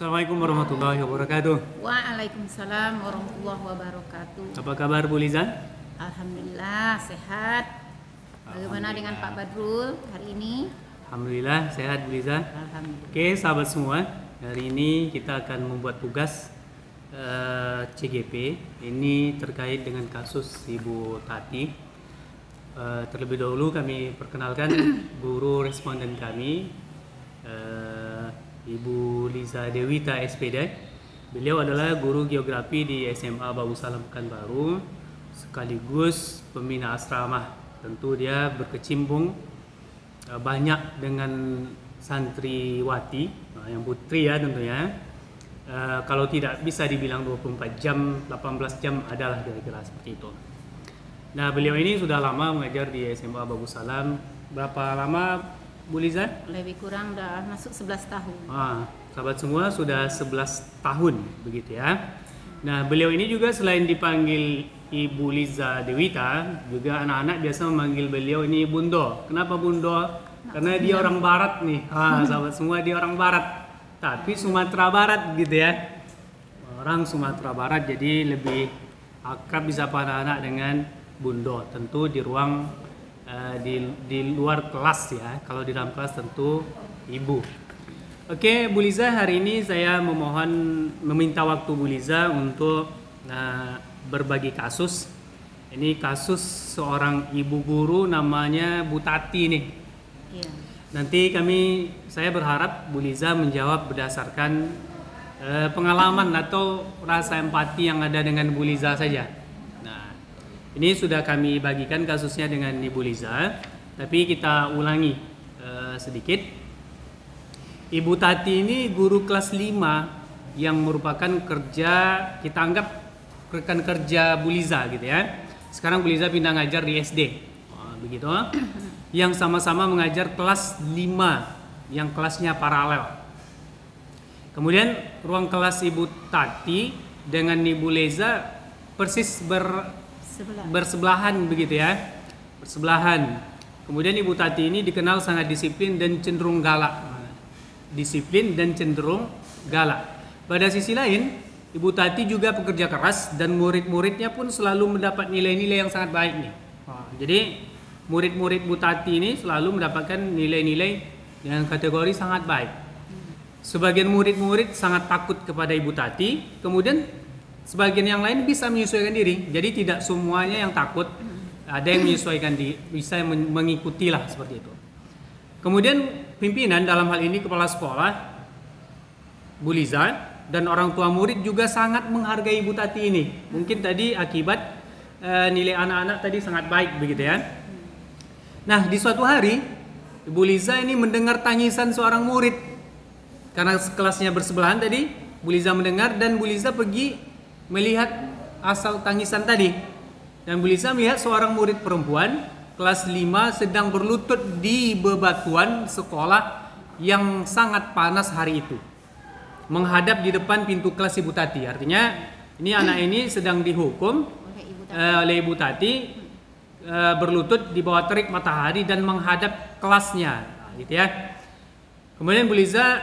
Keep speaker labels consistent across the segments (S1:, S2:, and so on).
S1: Assalamualaikum warahmatullahi wabarakatuh.
S2: Waalaikumsalam warahmatullahi wabarakatuh.
S1: Apa kabar Bu Liza?
S2: Alhamdulillah sehat. Bagaimana dengan Pak Badrul hari ini?
S1: Alhamdulillah sehat Bu Liza.
S2: Alhamdulillah.
S1: Oke sahabat semua, hari ini kita akan membuat tugas CGP. Ini terkait dengan kasus Ibu Tati. Terlebih dahulu kami perkenalkan guru responden kami, Ibu Liza Dewita SPD. Beliau adalah guru geografi di SMA Babu Salam Pekanbaru, sekaligus pembina asrama. Tentu dia berkecimpung banyak dengan santriwati, yang putri ya tentunya. Kalau tidak bisa dibilang 24 jam, 18 jam adalah kira-kira seperti itu. Nah, beliau ini sudah lama mengajar di SMA Babu Salam. Berapa lama Bu Liza?
S2: Lebih kurang udah masuk 11 tahun.
S1: Sahabat semua sudah 11 tahun begitu ya. Nah, beliau ini juga selain dipanggil Ibu Liza Dewita, juga anak-anak biasa memanggil beliau ini Bundo. Kenapa Bundo? Karena dia orang barat nih. Sahabat semua, dia orang barat. Tapi Sumatera Barat gitu ya. Orang Sumatera Barat, jadi lebih akrab disapa anak-anak dengan Bundo. Tentu di ruang di luar kelas ya. Kalau di dalam kelas tentu Ibu. Oke, Bu Liza, hari ini saya meminta waktu Bu Liza untuk berbagi kasus. Ini kasus seorang ibu guru namanya Bu Tati nih.
S2: Iya.
S1: Nanti saya berharap Bu Liza menjawab berdasarkan pengalaman atau rasa empati yang ada dengan Bu Liza saja. Nah, ini sudah kami bagikan kasusnya dengan Ibu Liza, tapi kita ulangi sedikit. Ibu Tati ini guru kelas 5 yang merupakan kita anggap rekan kerja Bu Liza gitu ya. Sekarang Bu Liza pindah ngajar di SD. Begitu. Yang sama-sama mengajar kelas 5 yang kelasnya paralel. Kemudian ruang kelas Ibu Tati dengan Ibu Liza persis bersebelahan begitu ya. Bersebelahan. Kemudian Ibu Tati ini dikenal sangat disiplin dan cenderung galak. Pada sisi lain, Ibu Tati juga pekerja keras dan murid-muridnya pun selalu mendapat nilai-nilai yang sangat baik nih. Jadi murid-murid Bu Tati ini selalu mendapatkan nilai-nilai dengan kategori sangat baik. Sebagian murid-murid sangat takut kepada Ibu Tati, kemudian sebagian yang lain bisa menyesuaikan diri. Jadi tidak semuanya yang takut, ada yang menyesuaikan diri, bisa mengikutilah seperti itu. Kemudian pimpinan dalam hal ini kepala sekolah Bu Liza dan orang tua murid juga sangat menghargai Ibu Tati ini. Mungkin tadi akibat nilai anak-anak tadi sangat baik begitu ya. Nah, di suatu hari Ibu Liza ini mendengar tangisan seorang murid. Karena kelasnya bersebelahan tadi, Bu Liza mendengar dan Bu Liza pergi melihat asal tangisan tadi. Dan Bu Liza melihat seorang murid perempuan kelas 5 sedang berlutut di bebatuan sekolah yang sangat panas hari itu, menghadap di depan pintu kelas Ibu Tati. Artinya ini anak ini sedang dihukum oleh Ibu Tati berlutut di bawah terik matahari dan menghadap kelasnya, gitu ya. Kemudian Bu Liza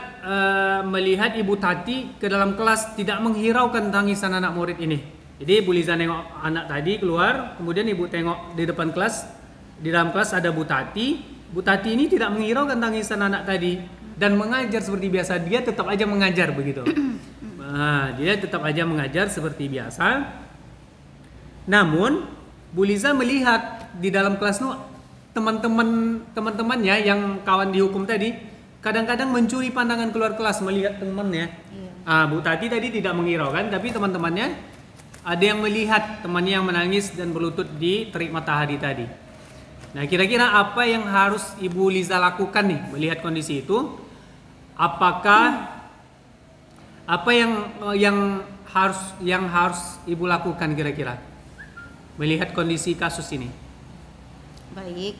S1: melihat Ibu Tati ke dalam kelas tidak menghiraukan tangisan anak murid ini. Jadi Bu Liza nengok anak tadi keluar, kemudian Ibu tengok di depan kelas. Di dalam kelas ada Bu Tati. Bu Tati ini tidak menghiraukan tangisan anak tadi dan mengajar seperti biasa. Dia tetap aja mengajar begitu. Dia tetap aja mengajar seperti biasa. Namun Bu Liza melihat di dalam kelas teman-temannya yang kawan dihukum tadi kadang-kadang mencuri pandangan keluar kelas melihat temannya. Bu Tati tadi tidak menghiraukan, tapi teman-temannya ada yang melihat temannya yang menangis dan berlutut di terik matahari tadi. Nah, kira-kira apa yang harus Ibu Liza lakukan nih melihat kondisi itu? Apakah apa yang harus Ibu lakukan kira-kira melihat kondisi kasus ini?
S2: Baik,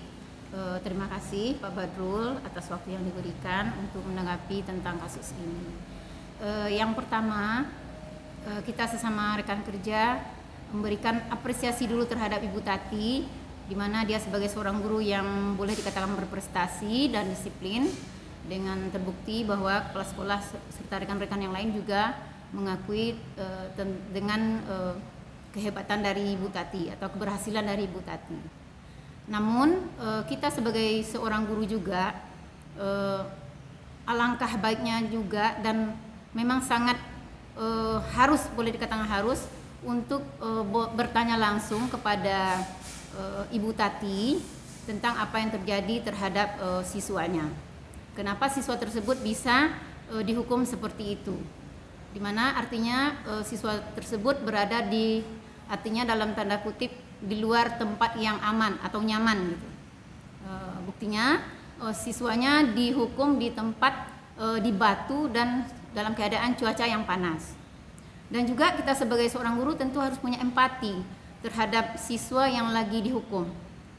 S2: terima kasih Pak Badrul atas waktu yang diberikan untuk menanggapi tentang kasus ini. Yang pertama, kita sesama rekan kerja memberikan apresiasi dulu terhadap Ibu Tati, di mana dia sebagai seorang guru yang boleh dikatakan berprestasi dan disiplin dengan terbukti bahwa kepala sekolah serta rekan-rekan yang lain juga mengakui dengan kehebatan dari Ibu Tati atau keberhasilan dari Ibu Tati. Namun kita sebagai seorang guru juga alangkah baiknya juga dan memang sangat harus, boleh dikatakan harus, untuk bertanya langsung kepada Ibu Tati tentang apa yang terjadi terhadap siswanya. Kenapa siswa tersebut bisa dihukum seperti itu? Dimana artinya siswa tersebut berada di, artinya dalam tanda kutip, di luar tempat yang aman atau nyaman gitu. Buktinya siswanya dihukum di tempat di batu dan dalam keadaan cuaca yang panas. Dan juga kita sebagai seorang guru tentu harus punya empati terhadap siswa yang lagi dihukum.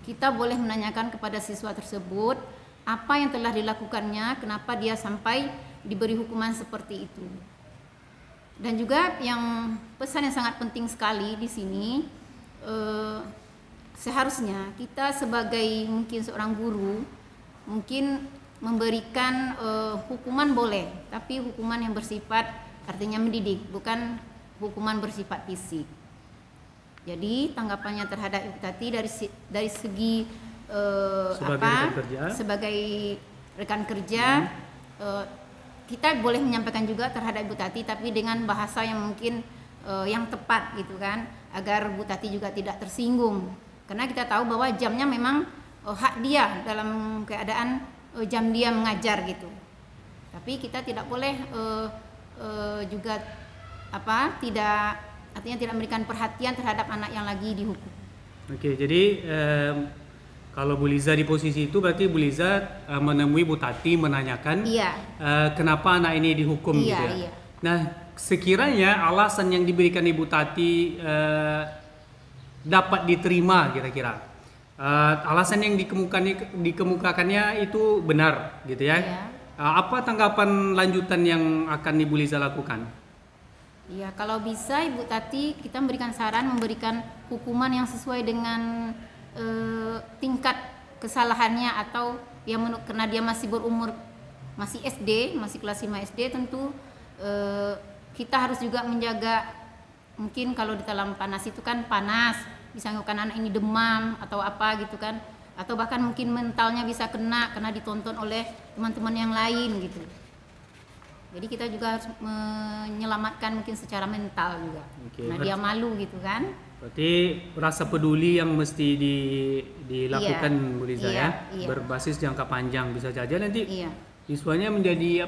S2: Kita boleh menanyakan kepada siswa tersebut apa yang telah dilakukannya, kenapa dia sampai diberi hukuman seperti itu. Dan juga yang pesan yang sangat penting sekali di sini, seharusnya kita sebagai mungkin seorang guru mungkin memberikan hukuman boleh, tapi hukuman yang bersifat artinya mendidik, bukan hukuman bersifat fisik. Jadi tanggapannya terhadap Ibu Tati dari segi sebagai rekan kerja, kita boleh menyampaikan juga terhadap Ibu Tati, tapi dengan bahasa yang mungkin yang tepat gitu kan, agar Bu Tati juga tidak tersinggung. Karena kita tahu bahwa jamnya memang hak dia dalam keadaan jam dia mengajar gitu. Tapi kita tidak boleh juga tidak, artinya tidak memberikan perhatian terhadap anak yang lagi dihukum.
S1: Oke, jadi kalau Bu Liza di posisi itu berarti Bu Liza menemui Bu Tati menanyakan kenapa anak ini dihukum gitu ya. Iya. Nah, sekiranya alasan yang diberikan Ibu Tati dapat diterima kira-kira, alasan yang dikemukakannya itu benar gitu ya. Iya. Apa tanggapan lanjutan yang akan Ibu Liza lakukan?
S2: Ya, kalau bisa Ibu Tati kita memberikan saran, memberikan hukuman yang sesuai dengan tingkat kesalahannya, atau karena dia masih berumur, masih SD, masih kelas 5 SD, tentu kita harus juga menjaga, mungkin kalau di dalam panas itu kan panas, bisa menyebabkan anak ini demam atau apa gitu kan, atau bahkan mungkin mentalnya bisa kena karena ditonton oleh teman-teman yang lain gitu. Jadi kita juga harus menyelamatkan mungkin secara mental juga. Nah dia malu gitu kan.
S1: Berarti rasa peduli yang mesti dilakukan Bu Liza ya, berbasis jangka panjang. Bisa saja nanti siswanya menjadi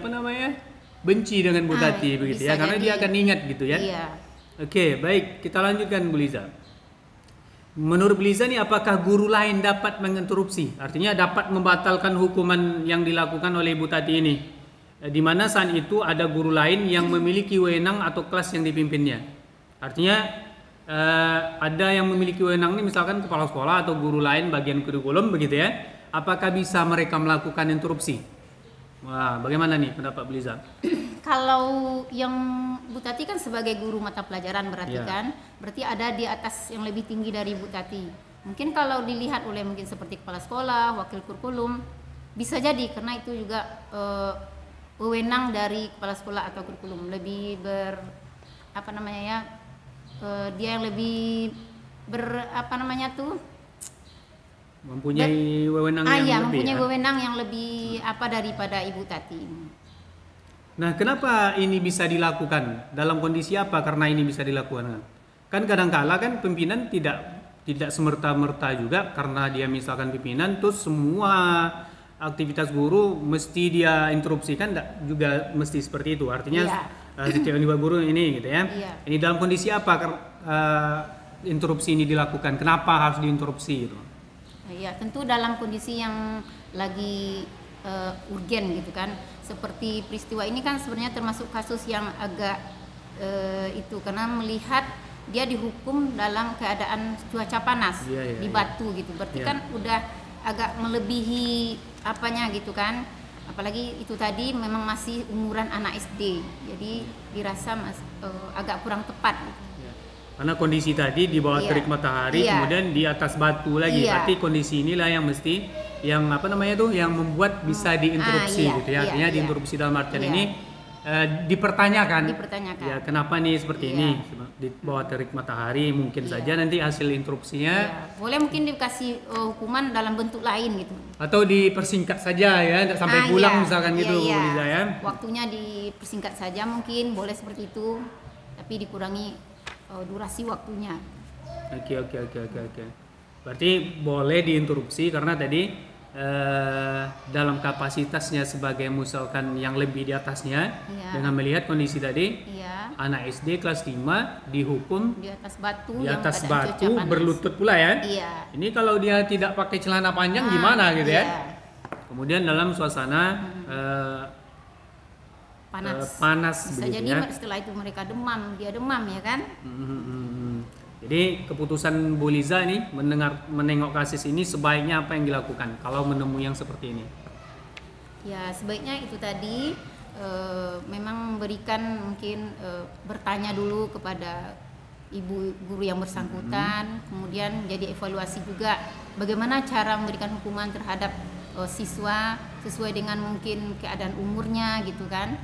S1: benci dengan Bu Tati begitu ya, karena dia akan ingat gitu ya. Oke, baik, kita lanjutkan Bu Liza. Menurut Bu Liza nih, apakah guru lain dapat menginterupsi? Artinya dapat membatalkan hukuman yang dilakukan oleh Ibu Tati ini, di mana saat itu ada guru lain yang memiliki wewenang atau kelas yang dipimpinnya. Artinya ada yang memiliki wewenang ini, misalkan kepala sekolah atau guru lain bagian kurikulum begitu ya. Apakah bisa mereka melakukan interupsi? Wah, bagaimana nih pendapat Bu Liza?
S2: Kalau yang Bu Tati kan sebagai guru mata pelajaran berarti ada di atas yang lebih tinggi dari Bu Tati. Mungkin kalau dilihat oleh mungkin seperti kepala sekolah, wakil kurikulum, bisa jadi karena itu juga wewenang dari kepala sekolah atau kurikulum, lebih dia yang lebih
S1: mempunyai wewenang yang lebih.
S2: Mempunyai wewenang yang lebih daripada Ibu Tati.
S1: Nah, kenapa ini bisa dilakukan? Dalam kondisi apa karena ini bisa dilakukan? Kan kadang-kala kan pimpinan tidak semerta-merta juga karena dia misalkan pimpinan terus semua aktivitas guru mesti dia interupsikan, juga mesti seperti itu. Artinya setiap individu guru ini gitu ya. Ini dalam kondisi apa interupsi ini dilakukan? Kenapa harus diinterupsi gitu?
S2: Ya, tentu dalam kondisi yang lagi urgen gitu kan. Seperti peristiwa ini kan sebenarnya termasuk kasus yang agak karena melihat dia dihukum dalam keadaan cuaca panas di batu gitu. Berarti kan udah agak melebihi gitu kan. Apalagi itu tadi memang masih umuran anak SD. Jadi dirasa agak kurang tepat gitu.
S1: Karena kondisi tadi di bawah terik matahari, kemudian di atas batu lagi. Berarti kondisi inilah yang mesti yang apa namanya tuh yang membuat bisa diinterupsi
S2: iya,
S1: gitu ya.
S2: iya,
S1: Artinya
S2: iya.
S1: diinterupsi dalam artian
S2: Iya.
S1: ini dipertanyakan.
S2: Dipertanyakan.
S1: Ya, kenapa nih seperti
S2: Iya.
S1: ini? Di bawah terik matahari mungkin
S2: Iya.
S1: saja nanti hasil interupsinya
S2: Ya, boleh mungkin dikasih hukuman dalam bentuk lain gitu.
S1: atau dipersingkat saja ya, tidak sampai pulang
S2: Iya.
S1: misalkan
S2: Iya,
S1: gitu
S2: iya.
S1: Bu Liza ya.
S2: Waktunya dipersingkat saja mungkin, boleh seperti itu, tapi dikurangi durasi waktunya.
S1: Oke. Berarti boleh diinterupsi karena tadi dalam kapasitasnya sebagai misalkan yang lebih di atasnya
S2: Iya.
S1: dengan melihat kondisi tadi
S2: Iya.
S1: anak SD kelas 5 dihukum
S2: Di atas batu.
S1: di
S2: yang
S1: atas
S2: keadaan cuaca
S1: batu
S2: panas.
S1: berlutut pula ya.
S2: Iya.
S1: Ini kalau dia tidak pakai celana panjang gimana gitu
S2: Iya.
S1: ya. Kemudian dalam suasana
S2: Panas.
S1: panas
S2: Bisa
S1: begitu
S2: jadi
S1: ya.
S2: setelah itu mereka demam, dia demam ya kan?
S1: Jadi keputusan Bu Liza nih menengok kasus ini sebaiknya apa yang dilakukan kalau menemui yang seperti ini?
S2: Ya sebaiknya itu tadi memang memberikan mungkin bertanya dulu kepada ibu guru yang bersangkutan, kemudian jadi evaluasi juga bagaimana cara memberikan hukuman terhadap siswa sesuai dengan mungkin keadaan umurnya gitu kan.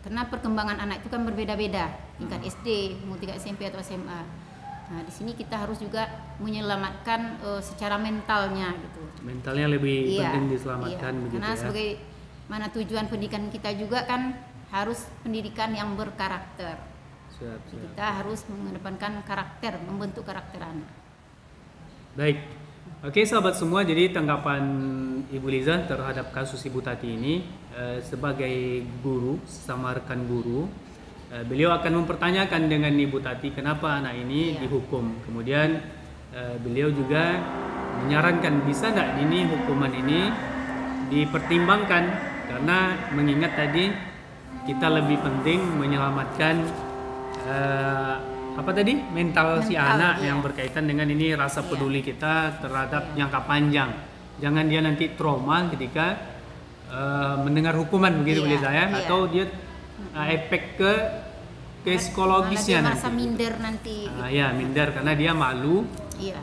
S2: Karena perkembangan anak itu kan berbeda-beda tingkat SD, kemudian tingkat SMP atau SMA. Nah, di sini kita harus juga menyelamatkan secara mentalnya gitu.
S1: Mentalnya lebih
S2: Iya,
S1: penting diselamatkan
S2: iya.
S1: begitu
S2: Karena
S1: ya.
S2: sebagai mana tujuan pendidikan kita juga kan harus pendidikan yang berkarakter.
S1: Siap.
S2: Kita harus mengedepankan karakter, membentuk karakter anak.
S1: Baik. Oke sahabat semua, jadi tanggapan Ibu Liza terhadap kasus Ibu Tati ini sebagai guru, sama rekan guru, beliau akan mempertanyakan dengan Ibu Tati kenapa anak ini dihukum. Kemudian beliau juga menyarankan bisa nggak ini hukuman ini dipertimbangkan karena mengingat tadi kita lebih penting menyelamatkan apa tadi mental si anak yang berkaitan dengan ini rasa peduli kita terhadap jangka panjang. Jangan dia nanti trauma ketika mendengar hukuman begitu boleh saya atau dia efek ke psikologisnya
S2: Malah dia
S1: nanti.
S2: merasa minder nanti.
S1: Ya minder karena dia malu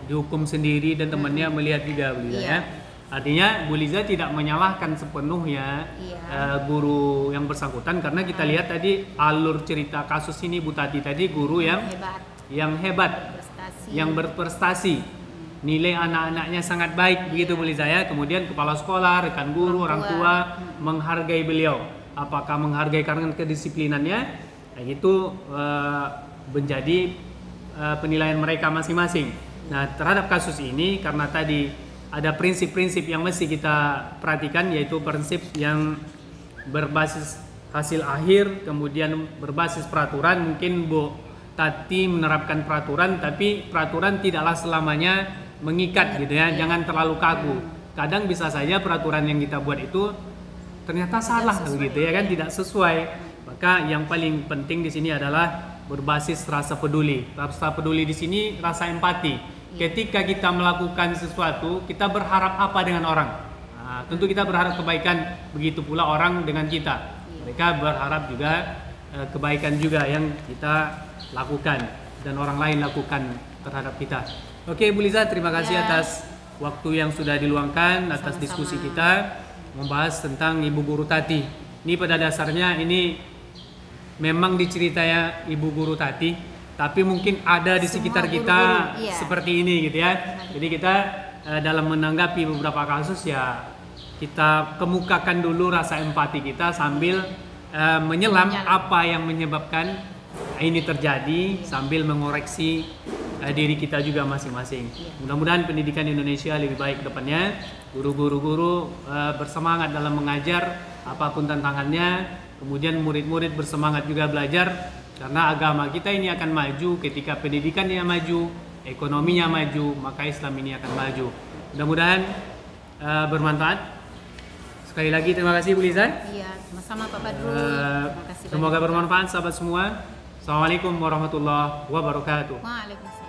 S1: dihukum sendiri dan temannya melihat juga boleh ya. Artinya Bu Liza tidak menyalahkan sepenuhnya guru yang bersangkutan karena kita lihat tadi alur cerita kasus ini Bu Tati tadi guru yang hebat, yang berprestasi, nilai anak-anaknya sangat baik begitu Bu Liza ya. Kemudian kepala sekolah, rekan guru, orang tua menghargai beliau. Apakah menghargai karena kedisiplinannya? Nah, itu menjadi penilaian mereka masing-masing. Nah terhadap kasus ini karena tadi ada prinsip-prinsip yang mesti kita perhatikan yaitu prinsip yang berbasis hasil akhir kemudian berbasis peraturan. Mungkin Bu Tati menerapkan peraturan tapi peraturan tidaklah selamanya mengikat gitu ya. Jangan terlalu kaku. Kadang bisa saja peraturan yang kita buat itu ternyata salah begitu ya kan, tidak sesuai. Maka yang paling penting di sini adalah berbasis rasa peduli. Rasa peduli di sini rasa empati. Ketika kita melakukan sesuatu, kita berharap apa dengan orang? Nah, tentu kita berharap kebaikan, begitu pula orang dengan kita. Mereka berharap juga kebaikan juga yang kita lakukan dan orang lain lakukan terhadap kita. Oke Bu Liza, terima kasih atas waktu yang sudah diluangkan, atas diskusi kita membahas tentang Ibu Guru Tati. Ini pada dasarnya ini memang diceritai Ibu Guru Tati, tapi mungkin ada di sekitar kita seperti ini gitu ya. Jadi kita dalam menanggapi beberapa kasus ya kita kemukakan dulu rasa empati kita sambil menyelam apa yang menyebabkan ini terjadi sambil mengoreksi diri kita juga masing-masing. Mudah-mudahan pendidikan di Indonesia lebih baik ke depannya. Guru-guru bersemangat dalam mengajar apapun tantangannya. Kemudian murid-murid bersemangat juga belajar. Karena agama kita ini akan maju ketika pendidikannya maju, ekonominya maju, maka Islam ini akan maju. Mudah-mudahan bermanfaat. Sekali lagi terima kasih Bu Liza.
S2: Iya, sama-sama Pak Badrul. Terima kasih
S1: Semoga bermanfaat sahabat semua. Assalamualaikum warahmatullahi wabarakatuh.
S2: Waalaikumsalam.